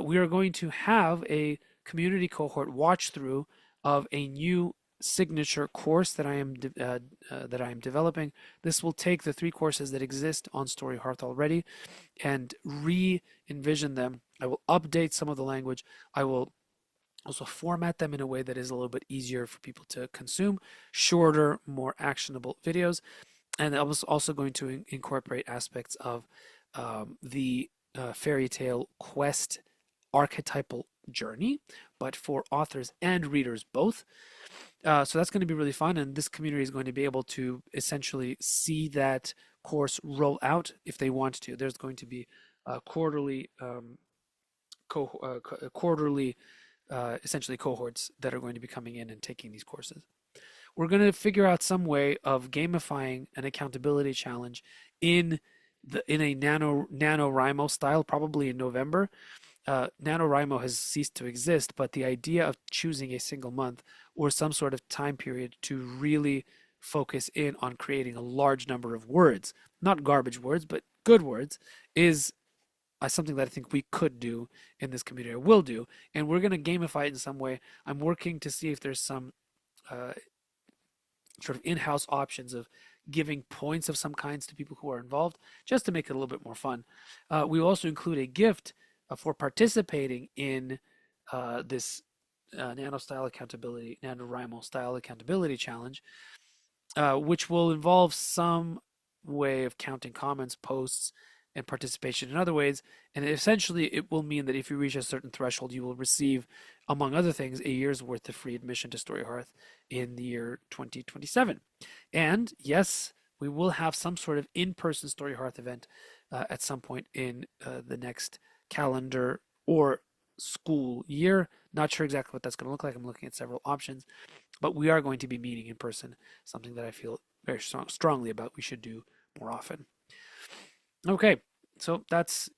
We are going to have a community cohort watch through of a new signature course that I am developing. This will take the 3 courses that exist on Storyhearth already and re-envision them. I will update some of the language. I will also format them in a way that is a little bit easier for people to consume, shorter, more actionable videos. And I was also going to incorporate aspects of the fairy tale quest archetypal journey, but for authors and readers both. So that's going to be really fun, and this community is going to be able to essentially see that course roll out if they want to. There's going to be quarterly essentially cohorts that are going to be coming in and taking these courses. We're going to figure out some way of gamifying an accountability challenge in a NaNoWriMo style, probably in November. NaNoWriMo has ceased to exist, but the idea of choosing a single month or some sort of time period to really focus in on creating a large number of words, not garbage words, but good words, is something that I think we could do in this community, or will do, and we're going to gamify it in some way. I'm working to see if there's some sort of in-house options of giving points of some kinds to people who are involved, just to make it a little bit more fun. We also include a gift for participating in this NaNoWriMo style accountability challenge, which will involve some way of counting comments, posts, and participation in other ways. And essentially, it will mean that if you reach a certain threshold, you will receive, among other things, a year's worth of free admission to Story Hearth in the year 2027. And yes, we will have some sort of in-person Story Hearth event at some point in the next calendar or school year. Not sure exactly what that's going to look like. I'm looking at several options, but we are going to be meeting in person, something that I feel very strongly about we should do more often. Okay, so that's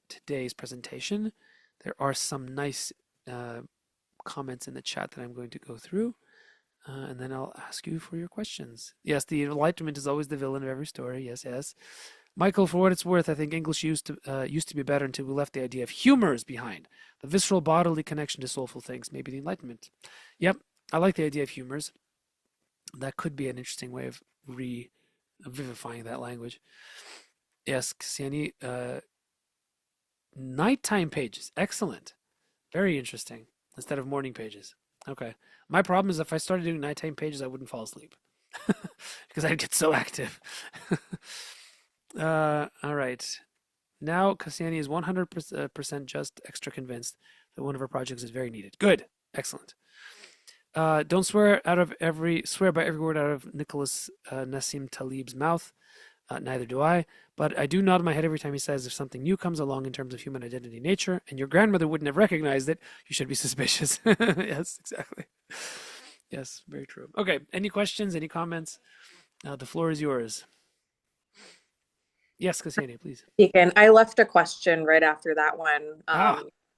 today's presentation. There are some nice comments in the chat that I'm going to go through, and then I'll ask you for your questions. Yes, the Enlightenment is always the villain of every story. Yes, yes. Michael, for what it's worth, I think English used to be better until we left the idea of humors behind. The visceral bodily connection to soulful things, maybe the Enlightenment. Yep, I like the idea of humors. That could be an interesting way of revivifying that language. Yes, Ksiani, nighttime pages. Excellent. Very interesting. Instead of morning pages. Okay. My problem is if I started doing nighttime pages, I wouldn't fall asleep because I'd get so active. All right. Now Cassiani is 100% just extra convinced that one of her projects is very needed. Good. Excellent. Don't swear by every word out of Nicholas Nassim Taleb's mouth. Neither do I, but I do nod my head every time he says if something new comes along in terms of human identity nature, and your grandmother wouldn't have recognized it, you should be suspicious. Yes, exactly. Yes, very true. Okay, any questions, any comments? The floor is yours. Yes, Cassiani, please. Deacon, I left a question right after that one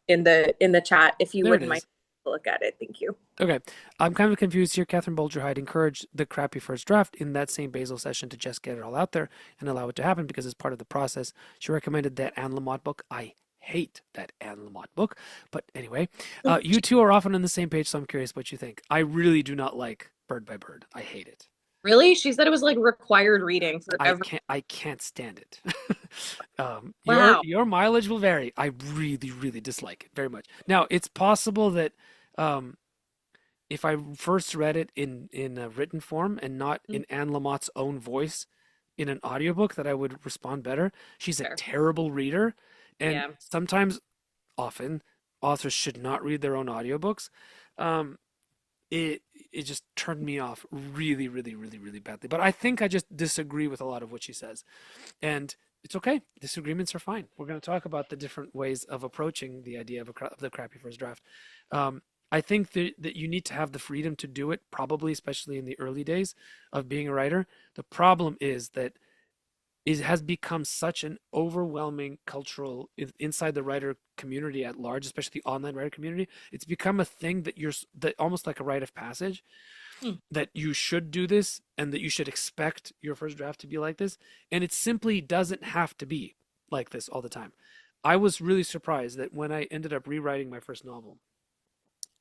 in the chat. If you wouldn't mind to look at it, thank you. Okay, I'm kind of confused here. Catherine Bolger-Hyde encouraged the crappy first draft in that same Basil session to just get it all out there and allow it to happen because it's part of the process. She recommended that Anne Lamott book. I hate that Anne Lamott book, but anyway, you two are often on the same page, so I'm curious what you think. I really do not like Bird by Bird. I hate it. Really? She said it was like required reading for every... I can't stand it. Wow. Your mileage will vary. I really, really dislike it very much. Now, it's possible that if I first read it in a written form and not in Anne Lamott's own voice in an audiobook, that I would respond better. She's a terrible reader, and sometimes, often, authors should not read their own audiobooks. It just turned me off really, really, really, really badly. But I think I just disagree with a lot of what she says. And it's okay. Disagreements are fine. We're going to talk about the different ways of approaching the idea of the crappy first draft. I think that you need to have the freedom to do it, probably, especially in the early days of being a writer. The problem is that it has become such an overwhelming cultural inside the writer community at large, especially the online writer community. It's become a thing that almost like a rite of passage, that you should do this and that you should expect your first draft to be like this. And it simply doesn't have to be like this all the time. I was really surprised that when I ended up rewriting my first novel,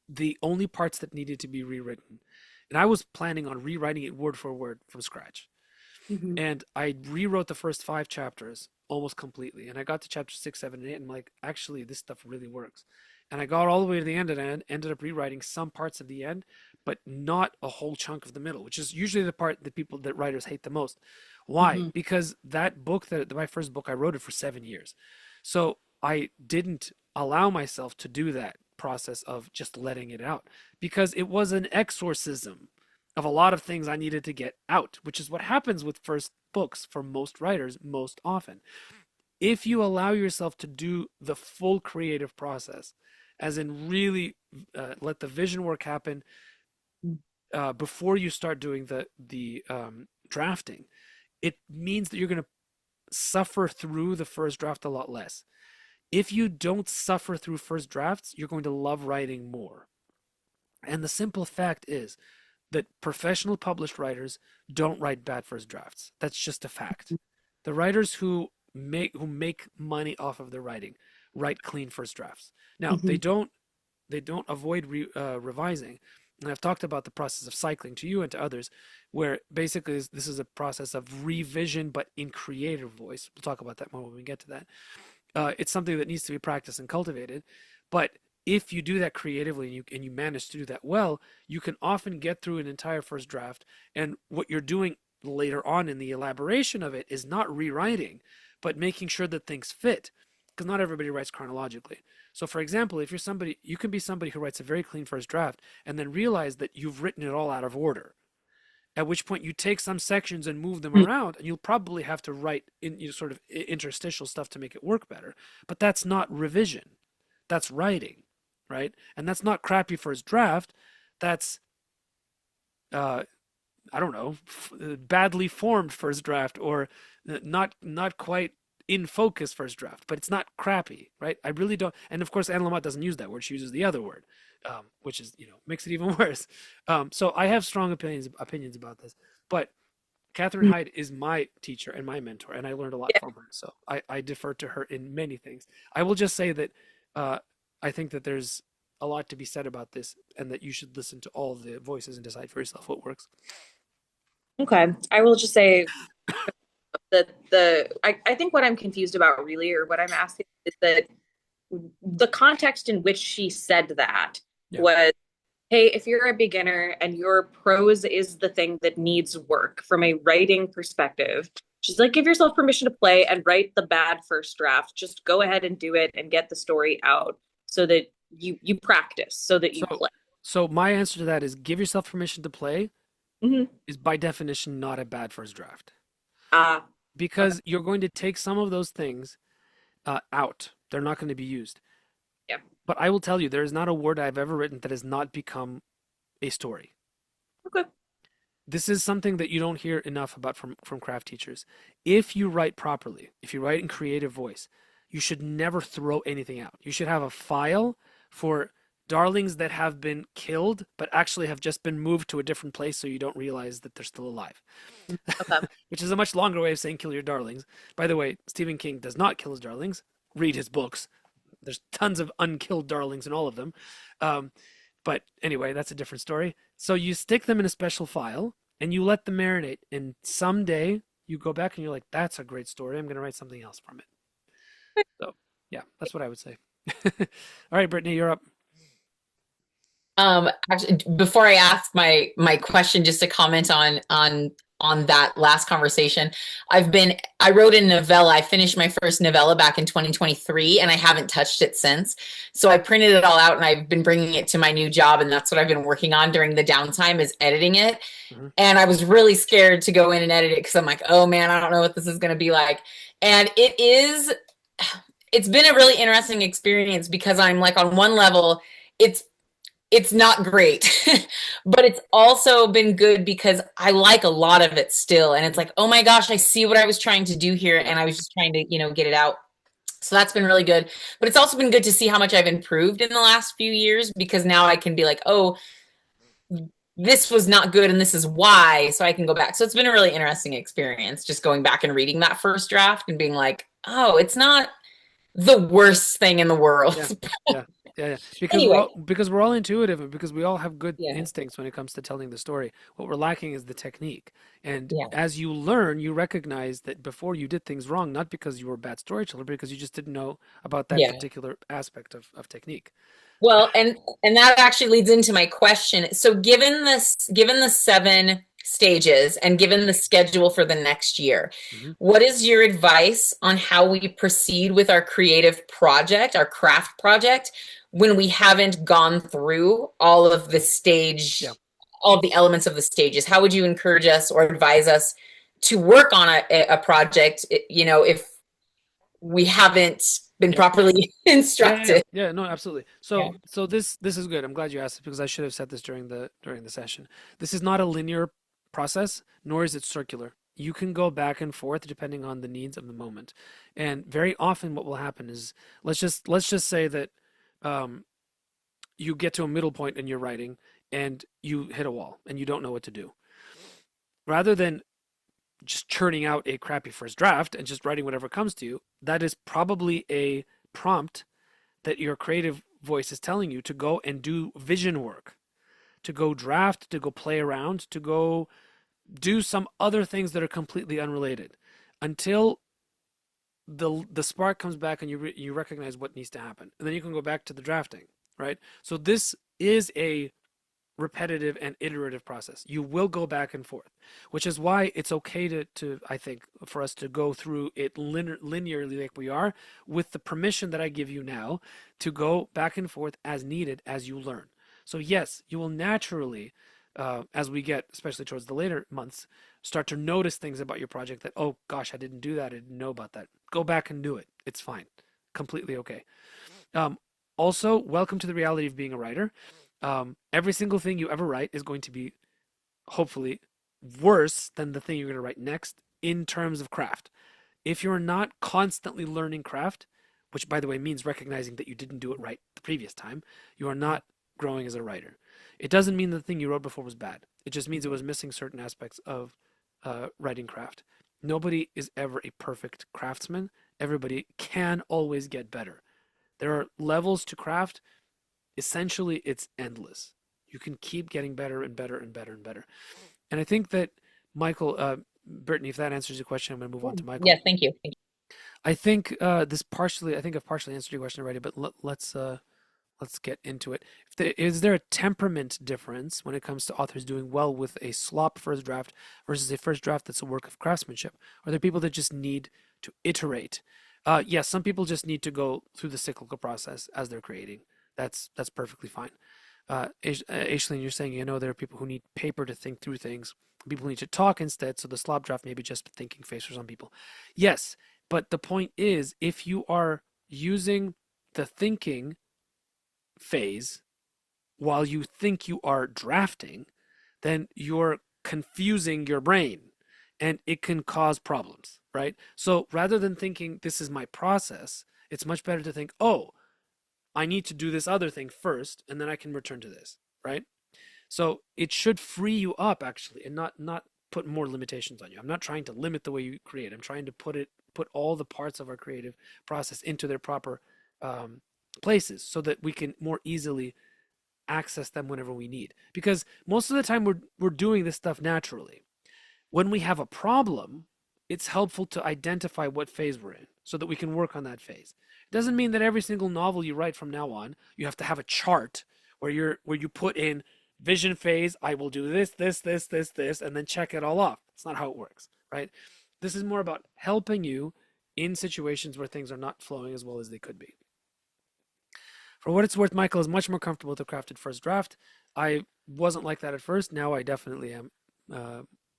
the only parts that needed to be rewritten, and I was planning on rewriting it word for word from scratch. And I rewrote the first 5 chapters almost completely. And I got to chapter 6, 7, and 8, and I'm like, actually, this stuff really works. And I got all the way to the end and I ended up rewriting some parts of the end, but not a whole chunk of the middle, which is usually the part that writers hate the most. Why? Because that book, my first book, I wrote it for 7 years. So I didn't allow myself to do that process of just letting it out because it was an exorcism of a lot of things I needed to get out, which is what happens with first books for most writers most often. If you allow yourself to do the full creative process, as in really let the vision work happen before you start doing the drafting, it means that you're going to suffer through the first draft a lot less. If you don't suffer through first drafts, you're going to love writing more. And the simple fact is that professional published writers don't write bad first drafts. That's just a fact. The writers who make money off of their writing write clean first drafts. Now, they don't avoid revising. And I've talked about the process of cycling to you and to others, where basically this is a process of revision, but in creative voice. We'll talk about that more when we get to that. It's something that needs to be practiced and cultivated. But if you do that creatively and you manage to do that well, you can often get through an entire first draft. And what you're doing later on in the elaboration of it is not rewriting, but making sure that things fit, because not everybody writes chronologically. So for example, if you're somebody, you can be somebody who writes a very clean first draft and then realize that you've written it all out of order, at which point you take some sections and move them Mm. around, and you'll probably have to write in, sort of interstitial stuff to make it work better. But that's not revision, that's writing, right? And that's not crappy first draft. That's uh, I don't know, badly formed first draft, or not quite in focus first draft, but it's not crappy, right? I really don't. And of course, Anne Lamott doesn't use that word; she uses the other word, which is, makes it even worse. So I have strong opinions about this, but Catherine Mm. Hyde is my teacher and my mentor, and I learned a lot Yeah. from her. So I defer to her in many things. I will just say that uh, I think that there's a lot to be said about this, and that you should listen to all the voices and decide for yourself what works. Okay. I will just say that I think what I'm confused about really, or what I'm asking, is that the context in which she said that Yeah. was, hey, if you're a beginner and your prose is the thing that needs work from a writing perspective, she's like, give yourself permission to play and write the bad first draft. Just go ahead and do it and get the story out so that you practice, so that you So, play. so my answer to that is give yourself permission to play Mm-hmm. is by definition not a bad first draft, Okay. because you're going to take some of those things out. They're not going to be used. Yeah. But I will tell you, there is not a word I've ever written that has not become a story. Okay. This is something that you don't hear enough about from craft teachers. If you write properly, if you write in creative voice, you should never throw anything out. You should have a file for darlings that have been killed, but actually have just been moved to a different place so you don't realize that they're still alive. Okay. Which is a much longer way of saying kill your darlings. By the way, Stephen King does not kill his darlings. Read his books. There's tons of unkilled darlings in all of them. Um, but anyway, that's a different story. So you stick them in a special file and you let them marinate. And someday you go back and you're like, that's a great story. I'm going to write something else from it. So yeah, that's what I would say. All right, Brittany, you're up. Actually, before I ask my question, just to comment on that last conversation, I wrote a novella. I finished my first novella back in 2023, and I haven't touched it since. So I printed it all out, and I've been bringing it to my new job, and that's what I've been working on during the downtime, is editing it. Mhm. And I was really scared to go in and edit it because I'm like, oh man, I don't know what this is going to be like. And it's been a really interesting experience because I'm like, on one level, it's it's not great, but it's also been good because I like a lot of it still. And it's like, oh my gosh, I see what I was trying to do here. And I was just trying to, get it out. So that's been really good. But it's also been good to see how much I've improved in the last few years, because now I can be like, oh, this was not good and this is why. So I can go back. So it's been a really interesting experience just going back and reading that first draft and being like, oh, it's not the worst thing in the world. Yeah, yeah, yeah, yeah. Because Anyway. we're all intuitive, and because we all have good Yeah. instincts when it comes to telling the story. What we're lacking is the technique. And Yeah. as you learn, you recognize that before you did things wrong, not because you were a bad storyteller, but because you just didn't know about that Yeah. particular aspect of technique. Well, and that actually leads into my question. So given the 7 stages and given the schedule for the next year, Hmm. what is your advice on how we proceed with our creative project, our craft project, when we haven't gone through all of the stage, Yeah. all of the elements of the stages? How would you encourage us or advise us to work on a project, if we haven't been Yeah. properly Yeah, yeah, instructed? yeah, no, absolutely. Yeah. So this is good. I'm glad you asked it, because I should have said this during the session. This is not a linear process, nor is it circular. You can go back and forth depending on the needs of the moment. And very often what will happen is, let's just say that um, you get to a middle point in your writing and you hit a wall and you don't know what to do. Rather than just churning out a crappy first draft and just writing whatever comes to you, that is probably a prompt that your creative voice is telling you to go and do vision work, to go draft, to go play around, to go do some other things that are completely unrelated, until the spark comes back and you recognize what needs to happen, and then you can go back to the drafting, right? So this is a repetitive and iterative process. You will go back and forth, which is why it's okay to I think, for us to go through it linearly like we are, with the permission that I give you now to go back and forth as needed as you learn. So yes, you will naturally, as we get, especially towards the later months, start to notice things about your project that, oh gosh, I didn't do that. I didn't know about that. Go back and do it. It's fine. Completely okay. Also, welcome to the reality of being a writer. Every single thing you ever write is going to be, hopefully, worse than the thing you're going to write next in terms of craft. If you're not constantly learning craft, which by the way means recognizing that you didn't do it right the previous time, you are not growing as a writer. It doesn't mean the thing you wrote before was bad. It just means it was missing certain aspects of writing craft. Nobody is ever a perfect craftsman. Everybody can always get better. There are levels to craft. Essentially, it's endless. You can keep getting better and better and better and better. And I think that Michael, Brittany, if that answers your question, I'm going to move on to Michael. Yes, thank you. Thank you. I think I think I've partially answered your question already, but let's get into it. Is there a temperament difference when it comes to authors doing well with a slop first draft versus a first draft that's a work of craftsmanship? Are there people that just need to iterate? Yes, some people just need to go through the cyclical process as they're creating. That's perfectly fine. Aisling, you're saying, there are people who need paper to think through things. People need to talk instead, so the slop draft may be just a thinking phase for some people. Yes, but the point is, if you are using the thinking phase while you think you are drafting, then you're confusing your brain and it can cause problems, right? So rather than thinking this is my process, it's much better to think, oh, I need to do this other thing first and then I can return to this, right? So it should free you up actually, and not put more limitations on you. I'm not trying to limit the way you create. I'm trying to put all the parts of our creative process into their proper places so that we can more easily access them whenever we need. Because most of the time we're doing this stuff naturally. When we have a problem, it's helpful to identify what phase we're in so that we can work on that phase. It doesn't mean that every single novel you write from now on, you have to have a chart where you put in vision phase, I will do this, and then check it all off. That's not how it works, right? This is more about helping you in situations where things are not flowing as well as they could be. For what it's worth, Michael is much more comfortable with a crafted first draft. I wasn't like that at first. Now I definitely am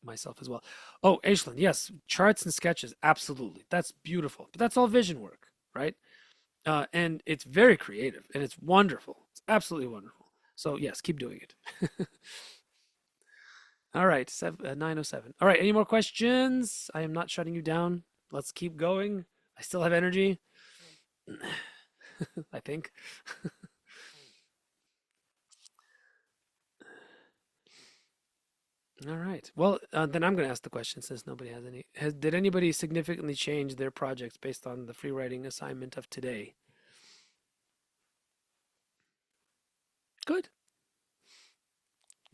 myself as well. Oh, Aisling, yes, charts and sketches, absolutely. That's beautiful. But that's all vision work, right? And it's very creative and it's wonderful. It's absolutely wonderful. So yes, keep doing it. All right, 9:07. All right, any more questions? I am not shutting you down. Let's keep going. I still have energy. I think. All right. Well, then I'm going to ask the question since nobody has any. Did anybody significantly change their projects based on the free writing assignment of today? Good.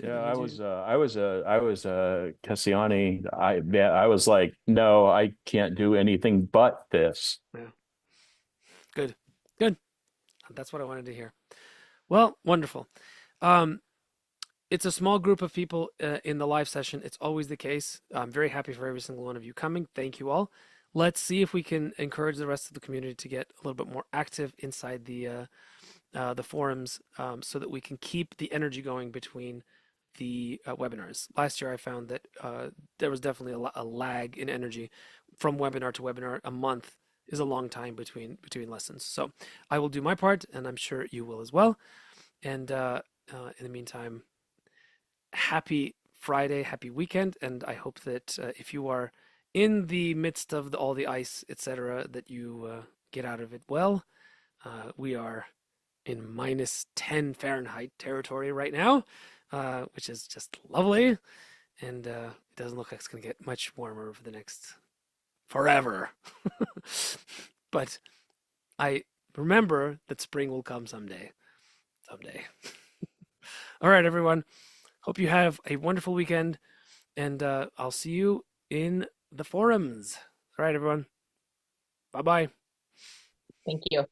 Good. Yeah, That means I was Cassiani. I was like, no, I can't do anything but this. Yeah. Good. Good. That's what I wanted to hear. Well, wonderful. It's a small group of people in the live session. It's always the case. I'm very happy for every single one of you coming. Thank you all. Let's see if we can encourage the rest of the community to get a little bit more active inside the forums, so that we can keep the energy going between the webinars. Last year, I found that there was definitely a lag in energy from webinar to webinar. A month is a long time between lessons. So I will do my part, and I'm sure you will as well. And in the meantime, happy Friday, happy weekend, and I hope that if you are in the midst of all the ice, etc., that you get out of it well. We are in -10 Fahrenheit territory right now, which is just lovely, and it doesn't look like it's going to get much warmer for the next forever. But I remember that spring will come someday. All right, everyone. Hope you have a wonderful weekend, and I'll see you in the forums. All right, everyone. Bye-bye. Thank you.